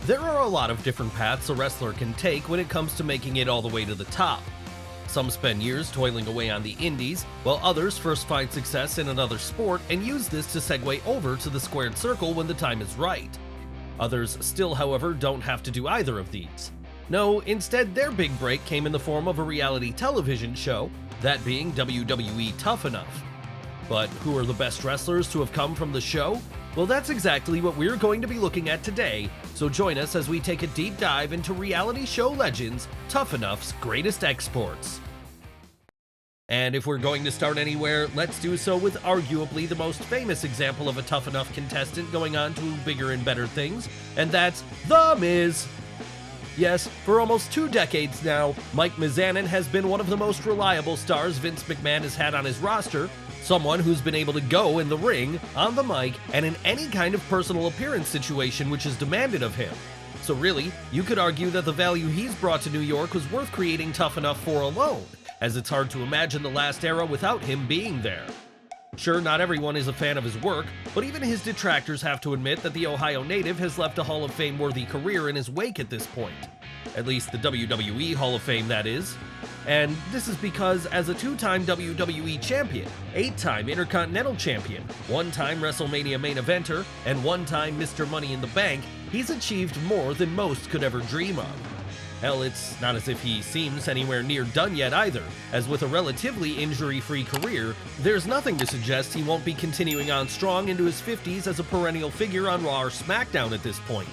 There are a lot of different paths a wrestler can take when it comes to making it all the way to the top. Some spend years toiling away on the indies, while others first find success in another sport and use this to segue over to the squared circle when the time is right. Others still, however, don't have to do either of these. No, instead their big break came in the form of a reality television show, that being WWE Tough Enough. But who are the best wrestlers to have come from the show? Well, that's exactly what we're going to be looking at today, so join us as we take a deep dive into reality show legends Tough Enough's greatest exports. And if we're going to start anywhere, let's do so with arguably the most famous example of a Tough Enough contestant going on to bigger and better things, and that's The Miz. Yes, for almost 2 decades now, Mike Mizanin has been one of the most reliable stars Vince McMahon has had on his roster, someone who's been able to go in the ring, on the mic, and in any kind of personal appearance situation which is demanded of him. So really, you could argue that the value he's brought to New York was worth creating Tough Enough for alone, as it's hard to imagine the last era without him being there. Sure, not everyone is a fan of his work, but even his detractors have to admit that the Ohio native has left a Hall of Fame-worthy career in his wake at this point. At least the WWE Hall of Fame, that is. And this is because as a 2-time WWE champion, 8-time Intercontinental champion, 1-time WrestleMania main eventer, and 1-time Mr. Money in the Bank, he's achieved more than most could ever dream of. Hell, it's not as if he seems anywhere near done yet either, as with a relatively injury-free career, there's nothing to suggest he won't be continuing on strong into his 50s as a perennial figure on Raw or SmackDown at this point.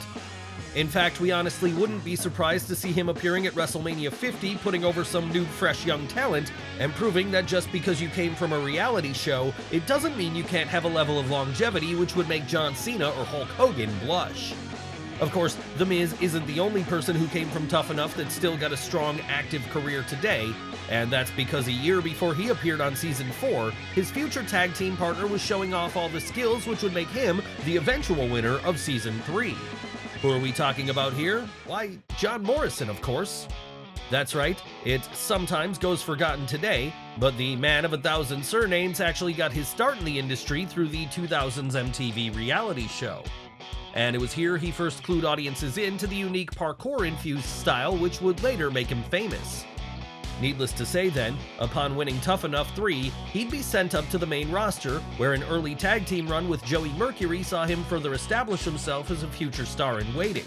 In fact, we honestly wouldn't be surprised to see him appearing at WrestleMania 50, putting over some new, fresh young talent, and proving that just because you came from a reality show, it doesn't mean you can't have a level of longevity which would make John Cena or Hulk Hogan blush. Of course, The Miz isn't the only person who came from Tough Enough that's still got a strong, active career today, and that's because a year before he appeared on Season 4, his future tag team partner was showing off all the skills which would make him the eventual winner of Season 3. Who are we talking about here? Why, John Morrison, of course. That's right, it sometimes goes forgotten today, but the man of 1,000 surnames actually got his start in the industry through the 2000s MTV reality show. And it was here he first clued audiences in to the unique parkour-infused style which would later make him famous. Needless to say then, upon winning Tough Enough 3, he'd be sent up to the main roster, where an early tag team run with Joey Mercury saw him further establish himself as a future star in waiting.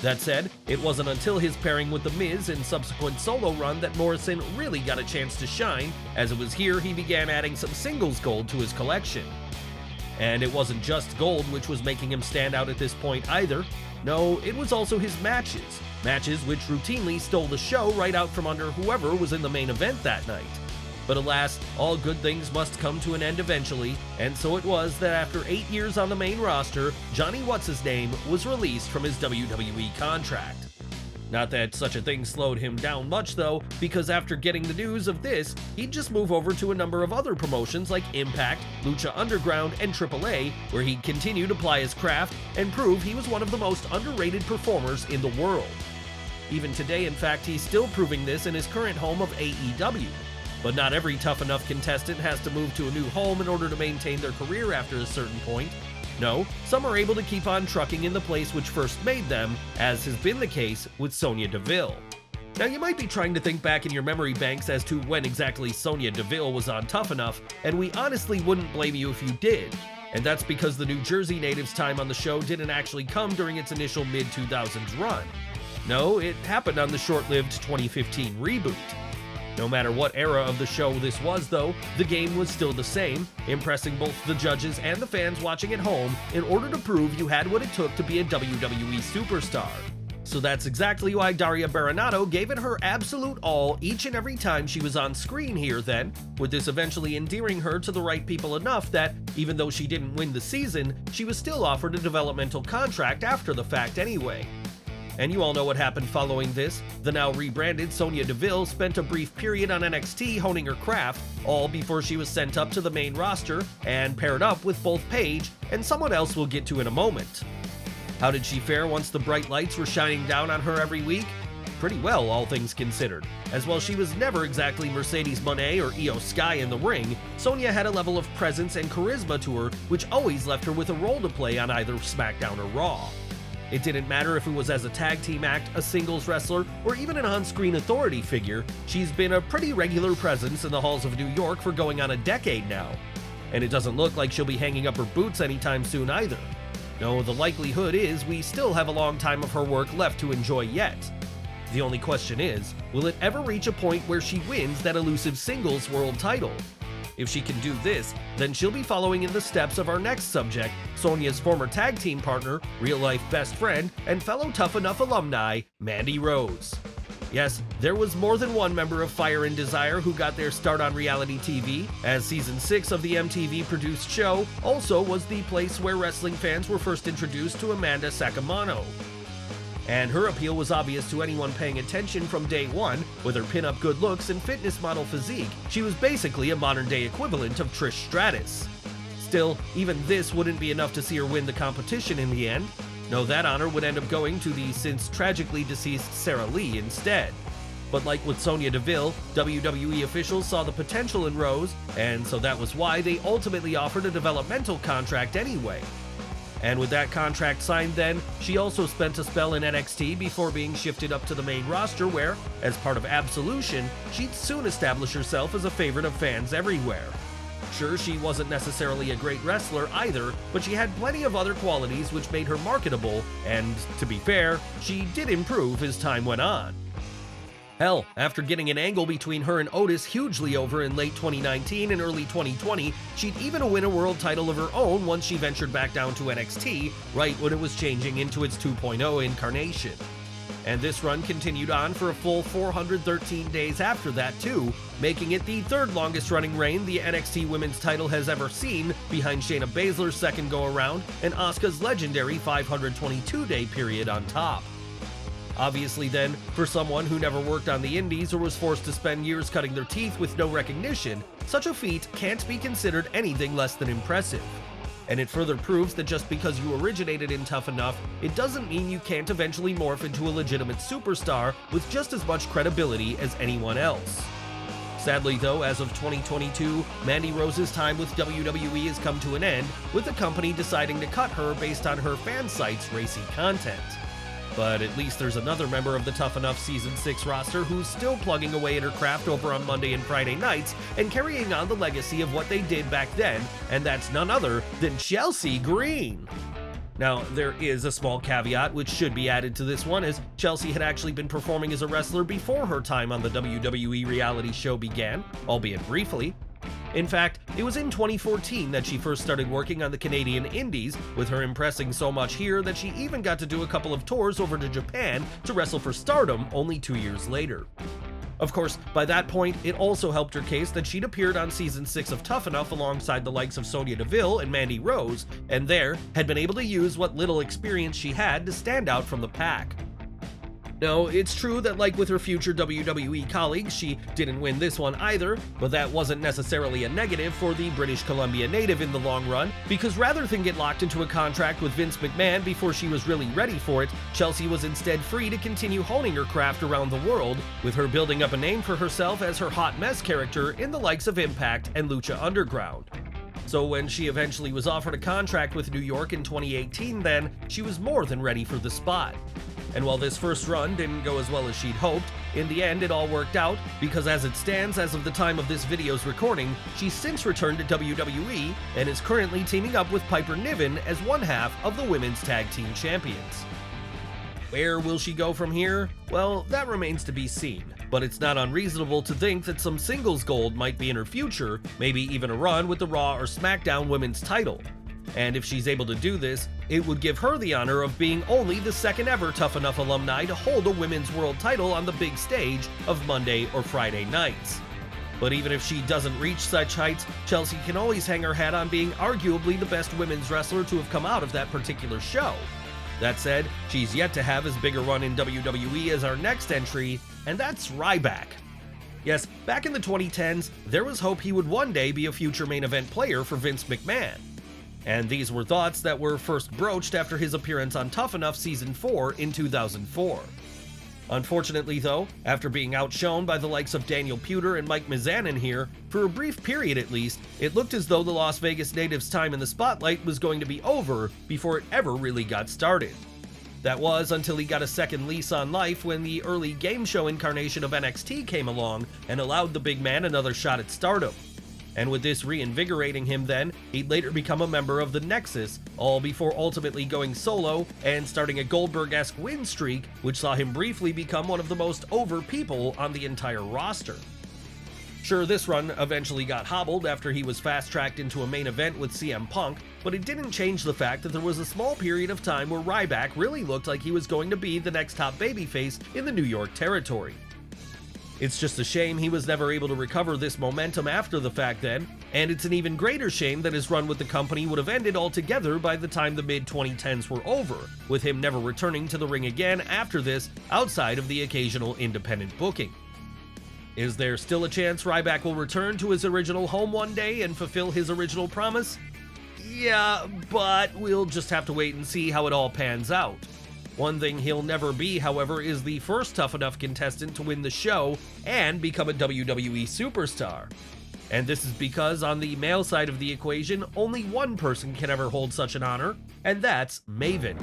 That said, it wasn't until his pairing with The Miz and subsequent solo run that Morrison really got a chance to shine, as it was here he began adding some singles gold to his collection. And it wasn't just gold which was making him stand out at this point either. No, it was also his matches. Matches which routinely stole the show right out from under whoever was in the main event that night. But alas, all good things must come to an end eventually, and so it was that after 8 years on the main roster, Johnny What's-His-Name was released from his WWE contract. Not that such a thing slowed him down much though, because after getting the news of this, he'd just move over to a number of other promotions like Impact, Lucha Underground, and AAA, where he'd continue to ply his craft and prove he was one of the most underrated performers in the world. Even today, in fact, he's still proving this in his current home of AEW. But not every Tough Enough contestant has to move to a new home in order to maintain their career after a certain point. No, some are able to keep on trucking in the place which first made them, as has been the case with Sonia DeVille. Now you might be trying to think back in your memory banks as to when exactly Sonia DeVille was on Tough Enough, and we honestly wouldn't blame you if you did. And that's because the New Jersey native's time on the show didn't actually come during its initial mid-2000s run. No, it happened on the short-lived 2015 reboot. No matter what era of the show this was though, the game was still the same, impressing both the judges and the fans watching at home in order to prove you had what it took to be a WWE superstar. So that's exactly why Daria Baronato gave it her absolute all each and every time she was on screen here then, with this eventually endearing her to the right people enough that, even though she didn't win the season, she was still offered a developmental contract after the fact anyway. And you all know what happened following this. The now rebranded Sonia DeVille spent a brief period on NXT honing her craft, all before she was sent up to the main roster and paired up with both Paige and someone else we'll get to in a moment. How did she fare once the bright lights were shining down on her every week? Pretty well, all things considered. As while she was never exactly Mercedes Moné or Io Sky in the ring, Sonia had a level of presence and charisma to her which always left her with a role to play on either SmackDown or Raw. It didn't matter if it was as a tag team act, a singles wrestler, or even an on-screen authority figure, she's been a pretty regular presence in the halls of New York for going on a decade now. And it doesn't look like she'll be hanging up her boots anytime soon either. No, the likelihood is we still have a long time of her work left to enjoy yet. The only question is, will it ever reach a point where she wins that elusive singles world title? If she can do this, then she'll be following in the steps of our next subject, Sonia's former tag team partner, real-life best friend, and fellow Tough Enough alumni, Mandy Rose. Yes, there was more than one member of Fire and Desire who got their start on reality TV, as Season 6 of the MTV-produced show also was the place where wrestling fans were first introduced to Amanda Sacamano. And her appeal was obvious to anyone paying attention from day one. With her pin-up good looks and fitness model physique, she was basically a modern-day equivalent of Trish Stratus. Still, even this wouldn't be enough to see her win the competition in the end. No, that honor would end up going to the since tragically deceased Sarah Lee instead. But like with Sonia DeVille, WWE officials saw the potential in Rose, and so that was why they ultimately offered a developmental contract anyway. And with that contract signed then, she also spent a spell in NXT before being shifted up to the main roster where, as part of Absolution, she'd soon establish herself as a favorite of fans everywhere. Sure, she wasn't necessarily a great wrestler either, but she had plenty of other qualities which made her marketable, and, to be fair, she did improve as time went on. Hell, after getting an angle between her and Otis hugely over in late 2019 and early 2020, she'd even win a world title of her own once she ventured back down to NXT, right when it was changing into its 2.0 incarnation. And this run continued on for a full 413 days after that too, making it the third longest running reign the NXT Women's title has ever seen, behind Shayna Baszler's second go-around and Asuka's legendary 522-day period on top. Obviously then, for someone who never worked on the indies or was forced to spend years cutting their teeth with no recognition, such a feat can't be considered anything less than impressive. And it further proves that just because you originated in Tough Enough, it doesn't mean you can't eventually morph into a legitimate superstar with just as much credibility as anyone else. Sadly though, as of 2022, Mandy Rose's time with WWE has come to an end, with the company deciding to cut her based on her fan site's racy content. But at least there's another member of the Tough Enough Season 6 roster who's still plugging away at her craft over on Monday and Friday nights and carrying on the legacy of what they did back then, and that's none other than Chelsea Green. Now, there is a small caveat which should be added to this one, as Chelsea had actually been performing as a wrestler before her time on the WWE reality show began, albeit briefly. In fact, it was in 2014 that she first started working on the Canadian indies, with her impressing so much here that she even got to do a couple of tours over to Japan to wrestle for Stardom only 2 years later. Of course, by that point, it also helped her case that she'd appeared on Season 6 of Tough Enough alongside the likes of Sonia DeVille and Mandy Rose, and there had been able to use what little experience she had to stand out from the pack. No, it's true that like with her future WWE colleagues, she didn't win this one either, but that wasn't necessarily a negative for the British Columbia native in the long run, because rather than get locked into a contract with Vince McMahon before she was really ready for it, Chelsea was instead free to continue honing her craft around the world, with her building up a name for herself as her hot mess character in the likes of Impact and Lucha Underground. So when she eventually was offered a contract with New York in 2018 then, she was more than ready for the spot. And while this first run didn't go as well as she'd hoped, in the end it all worked out, because as it stands as of the time of this video's recording, she's since returned to WWE and is currently teaming up with Piper Niven as one half of the Women's Tag Team Champions. Where will she go from here? Well, that remains to be seen, but it's not unreasonable to think that some singles gold might be in her future, maybe even a run with the Raw or SmackDown Women's title. And if she's able to do this, it would give her the honor of being only the second ever Tough Enough alumni to hold a women's world title on the big stage of Monday or Friday nights. But even if she doesn't reach such heights, Chelsea can always hang her hat on being arguably the best women's wrestler to have come out of that particular show. That said, she's yet to have as big a run in WWE as our next entry, and that's Ryback. Yes, back in the 2010s, there was hope he would one day be a future main event player for Vince McMahon. And these were thoughts that were first broached after his appearance on Tough Enough Season 4 in 2004. Unfortunately though, after being outshone by the likes of Daniel Puder and Mike Mizanin here, for a brief period at least, it looked as though the Las Vegas native's time in the spotlight was going to be over before it ever really got started. That was until he got a second lease on life when the early game show incarnation of NXT came along and allowed the big man another shot at stardom. And with this reinvigorating him then, he'd later become a member of the Nexus, all before ultimately going solo and starting a Goldberg-esque win streak, which saw him briefly become one of the most over people on the entire roster. Sure, this run eventually got hobbled after he was fast-tracked into a main event with CM Punk, but it didn't change the fact that there was a small period of time where Ryback really looked like he was going to be the next top babyface in the New York territory. It's just a shame he was never able to recover this momentum after the fact then, and it's an even greater shame that his run with the company would have ended altogether by the time the mid-2010s were over, with him never returning to the ring again after this outside of the occasional independent booking. Is there still a chance Ryback will return to his original home one day and fulfill his original promise? Yeah, but we'll just have to wait and see how it all pans out. One thing he'll never be, however, is the first Tough Enough contestant to win the show and become a WWE superstar. And this is because on the male side of the equation, only one person can ever hold such an honor, and that's Maven.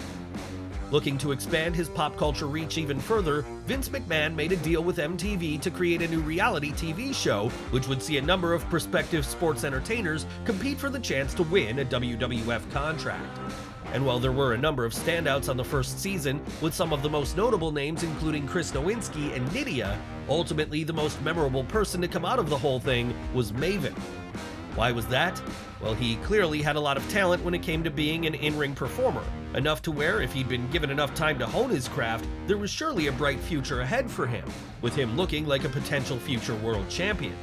Looking to expand his pop culture reach even further, Vince McMahon made a deal with MTV to create a new reality TV show, which would see a number of prospective sports entertainers compete for the chance to win a WWF contract. And while there were a number of standouts on the first season, with some of the most notable names including Chris Nowinski and Nydia, ultimately the most memorable person to come out of the whole thing was Maven. Why was that? Well, he clearly had a lot of talent when it came to being an in-ring performer, enough to where if he'd been given enough time to hone his craft, there was surely a bright future ahead for him, with him looking like a potential future world champion.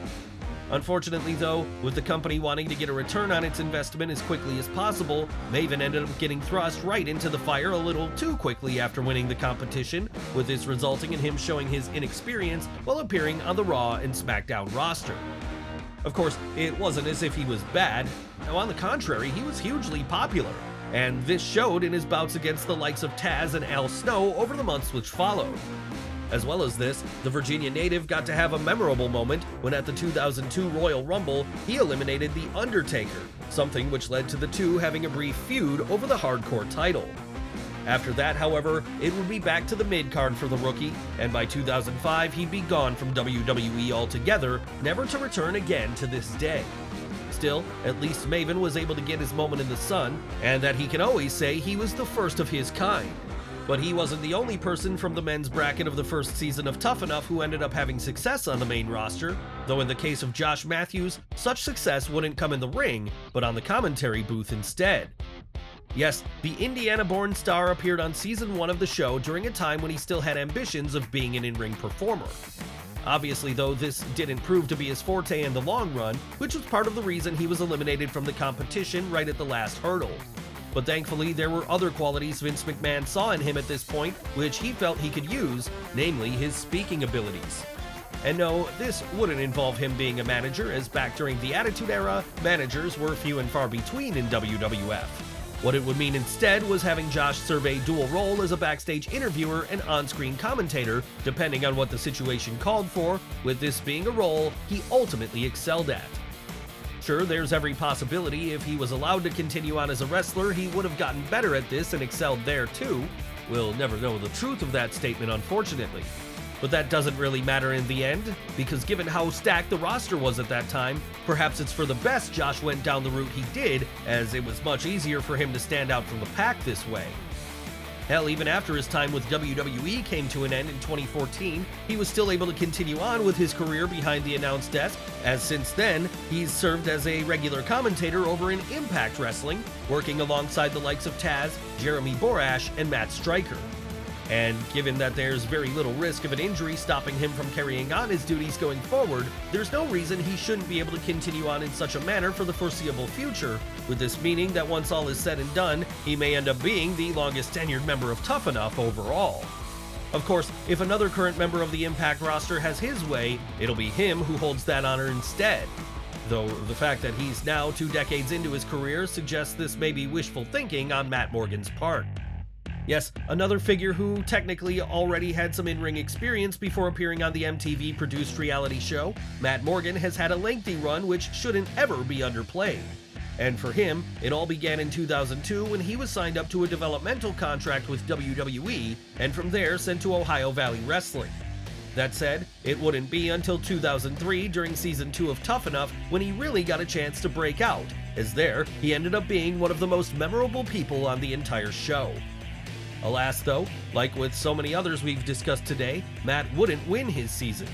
Unfortunately though, with the company wanting to get a return on its investment as quickly as possible, Maven ended up getting thrust right into the fire a little too quickly after winning the competition, with this resulting in him showing his inexperience while appearing on the Raw and SmackDown roster. Of course, it wasn't as if he was bad. Now, on the contrary, he was hugely popular, and this showed in his bouts against the likes of Taz and Al Snow over the months which followed. As well as this, the Virginia native got to have a memorable moment when at the 2002 Royal Rumble, he eliminated The Undertaker, something which led to the two having a brief feud over the hardcore title. After that, however, it would be back to the mid-card for the rookie, and by 2005 he'd be gone from WWE altogether, never to return again to this day. Still, at least Maven was able to get his moment in the sun, and that he can always say he was the first of his kind. But he wasn't the only person from the men's bracket of the first season of Tough Enough who ended up having success on the main roster, though in the case of Josh Matthews, such success wouldn't come in the ring, but on the commentary booth instead. Yes, the Indiana-born star appeared on season 1 of the show during a time when he still had ambitions of being an in-ring performer. Obviously though, this didn't prove to be his forte in the long run, which was part of the reason he was eliminated from the competition right at the last hurdle. But thankfully, there were other qualities Vince McMahon saw in him at this point, which he felt he could use, namely his speaking abilities. And no, this wouldn't involve him being a manager, as back during the Attitude Era, managers were few and far between in WWF. What it would mean instead was having Josh serve a dual role as a backstage interviewer and on-screen commentator, depending on what the situation called for, with this being a role he ultimately excelled at. Sure, there's every possibility if he was allowed to continue on as a wrestler, he would have gotten better at this and excelled there too. We'll never know the truth of that statement, unfortunately. But that doesn't really matter in the end, because given how stacked the roster was at that time, perhaps it's for the best Josh went down the route he did, as it was much easier for him to stand out from the pack this way. Hell, even after his time with WWE came to an end in 2014, he was still able to continue on with his career behind the announce desk, as since then, he's served as a regular commentator over in Impact Wrestling, working alongside the likes of Taz, Jeremy Borash, and Matt Striker. And given that there's very little risk of an injury stopping him from carrying on his duties going forward, there's no reason he shouldn't be able to continue on in such a manner for the foreseeable future, with this meaning that once all is said and done, he may end up being the longest tenured member of Tough Enough overall. Of course, if another current member of the Impact roster has his way, it'll be him who holds that honor instead. Though the fact that he's now 2 decades into his career suggests this may be wishful thinking on Matt Morgan's part. Yes, another figure who technically already had some in-ring experience before appearing on the MTV-produced reality show, Matt Morgan has had a lengthy run which shouldn't ever be underplayed. And for him, it all began in 2002 when he was signed up to a developmental contract with WWE and from there sent to Ohio Valley Wrestling. That said, it wouldn't be until 2003 during Season 2 of Tough Enough when he really got a chance to break out, as there, he ended up being one of the most memorable people on the entire show. Alas though, like with so many others we've discussed today, Matt wouldn't win his season.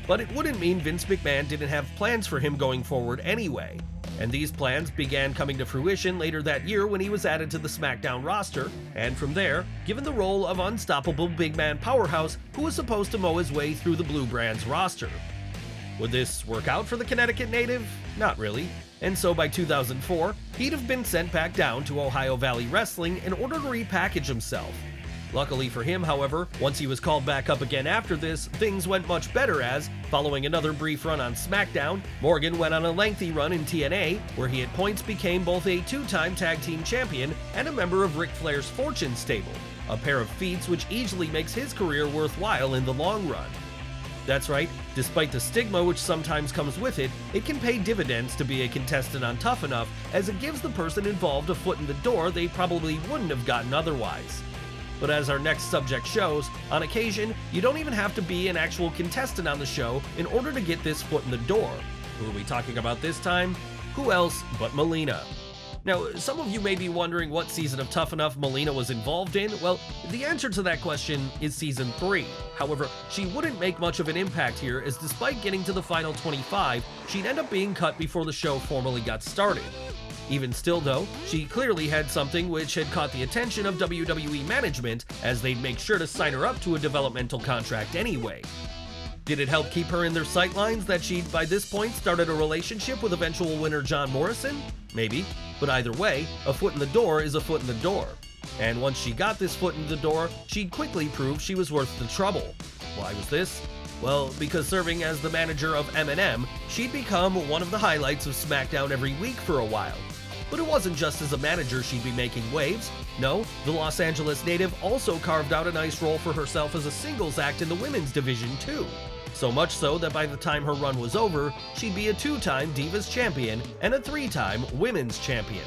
But it wouldn't mean Vince McMahon didn't have plans for him going forward anyway. And these plans began coming to fruition later that year when he was added to the SmackDown roster, and from there, given the role of unstoppable big man powerhouse who was supposed to mow his way through the Blue Brand's roster. Would this work out for the Connecticut native? Not really. And so by 2004, he'd have been sent back down to Ohio Valley Wrestling in order to repackage himself. Luckily for him, however, once he was called back up again after this, things went much better as, following another brief run on SmackDown, Morgan went on a lengthy run in TNA, where he at points became both a two-time tag team champion and a member of Ric Flair's Fortune stable, a pair of feats which easily makes his career worthwhile in the long run. That's right, despite the stigma which sometimes comes with it, it can pay dividends to be a contestant on Tough Enough, as it gives the person involved a foot in the door they probably wouldn't have gotten otherwise. But as our next subject shows, on occasion, you don't even have to be an actual contestant on the show in order to get this foot in the door. Who are we talking about this time? Who else but Melina? Now, some of you may be wondering what season of Tough Enough Melina was involved in. Well, the answer to that question is Season 3. However, she wouldn't make much of an impact here, as despite getting to the final 25, she'd end up being cut before the show formally got started. Even still though, she clearly had something which had caught the attention of WWE management, as they'd make sure to sign her up to a developmental contract anyway. Did it help keep her in their sightlines that she'd by this point started a relationship with eventual winner John Morrison? Maybe, but either way, a foot in the door is a foot in the door. And once she got this foot in the door, she'd quickly prove she was worth the trouble. Why was this? Well, because serving as the manager of M&M, she'd become one of the highlights of SmackDown every week for a while. But it wasn't just as a manager she'd be making waves. No, the Los Angeles native also carved out a nice role for herself as a singles act in the women's division too. So much so that by the time her run was over, she'd be a two-time Divas champion and a three-time women's champion.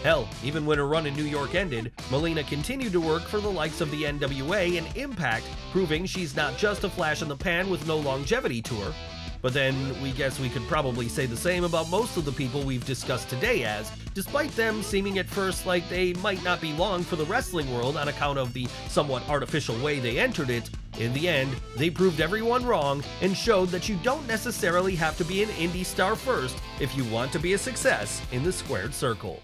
Hell, even when her run in New York ended, Melina continued to work for the likes of the NWA and Impact, proving she's not just a flash in the pan with no longevity to her. But then, we guess we could probably say the same about most of the people we've discussed today, as, despite them seeming at first like they might not be long for the wrestling world on account of the somewhat artificial way they entered it, in the end, they proved everyone wrong and showed that you don't necessarily have to be an indie star first if you want to be a success in the squared circle.